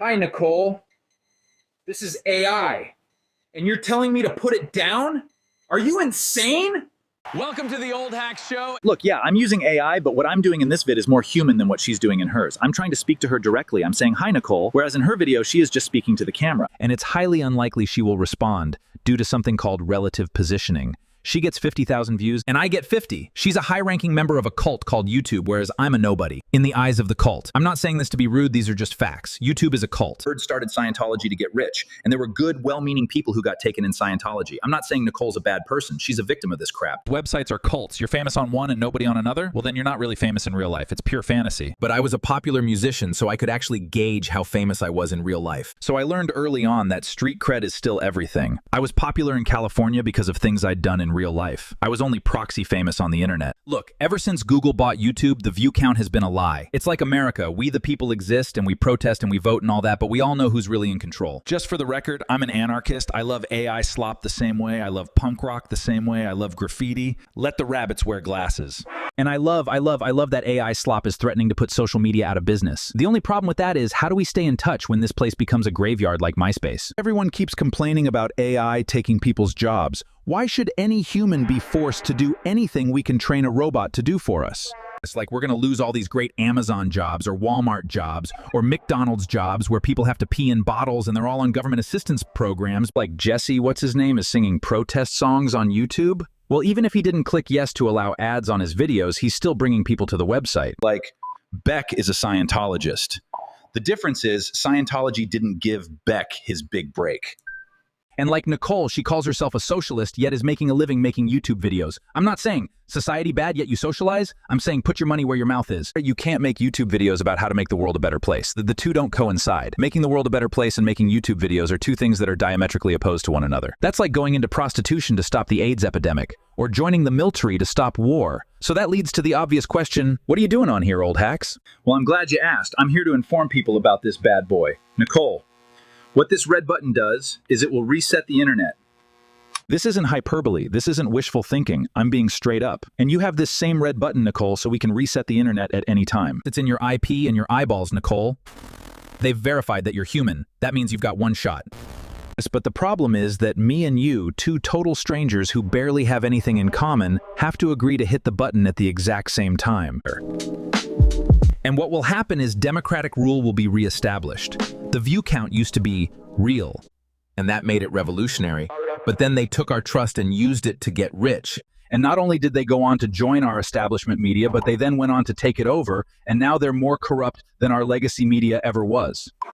Hi, Nicole. This is AI. And you're telling me to put it down? Are you insane? Welcome to the Old Hacks Show. Look, yeah, I'm using AI, but what I'm doing in this vid is more human than what she's doing in hers. I'm trying to speak to her directly. I'm saying, hi, Nicole, whereas in her video, she is just speaking to the camera. And it's highly unlikely she will respond due to something called relative positioning. She gets 50,000 views, and I get 50. She's a high-ranking member of a cult called YouTube, whereas I'm a nobody in the eyes of the cult. I'm not saying this to be rude, these are just facts. YouTube is a cult. Started Scientology to get rich, and there were good, well-meaning people who got taken in Scientology. I'm not saying Nicole's a bad person. She's a victim of this crap. Websites are cults. You're famous on one and nobody on another? Well, then you're not really famous in real life. It's pure fantasy. But I was a popular musician, so I could actually gauge how famous I was in real life. So I learned early on that street cred is still everything. I was popular in California because of things I'd done in real life. I was only proxy famous on the internet. Look, ever since Google bought YouTube, the view count has been a lie. It's like America. We the people exist and we protest and we vote and all that, but we all know who's really in control. Just for the record, I'm an anarchist. I love AI slop the same way. I love punk rock the same way. I love graffiti. Let the rabbits wear glasses. And I love that AI slop is threatening to put social media out of business. The only problem with that is, how do we stay in touch when this place becomes a graveyard like MySpace? Everyone keeps complaining about AI taking people's jobs. Why should any human be forced to do anything we can train a robot to do for us? It's like we're going to lose all these great Amazon jobs or Walmart jobs or McDonald's jobs where people have to pee in bottles and they're all on government assistance programs. Like Jesse, what's his name, is singing protest songs on YouTube? Well, even if he didn't click yes to allow ads on his videos, he's still bringing people to the website. Like, Beck is a Scientologist. The difference is Scientology didn't give Beck his big break. And like Nicole, she calls herself a socialist, yet is making a living making YouTube videos. I'm not saying society bad, yet you socialize. I'm saying put your money where your mouth is. You can't make YouTube videos about how to make the world a better place. The two don't coincide. Making the world a better place and making YouTube videos are two things that are diametrically opposed to one another. That's like going into prostitution to stop the AIDS epidemic, or joining the military to stop war. So that leads to the obvious question, what are you doing on here, old hacks? Well, I'm glad you asked. I'm here to inform people about this bad boy. Nicole, what this red button does is it will reset the internet. This isn't hyperbole. This isn't wishful thinking. I'm being straight up. And you have this same red button, Nicole, so we can reset the internet at any time. It's in your IP and your eyeballs, Nicole. They've verified that you're human. That means you've got one shot. But the problem is that me and you, two total strangers who barely have anything in common, have to agree to hit the button at the exact same time. And what will happen is democratic rule will be reestablished. The view count used to be real, and that made it revolutionary. But then they took our trust and used it to get rich. And not only did they go on to join our establishment media, but they then went on to take it over, and now they're more corrupt than our legacy media ever was.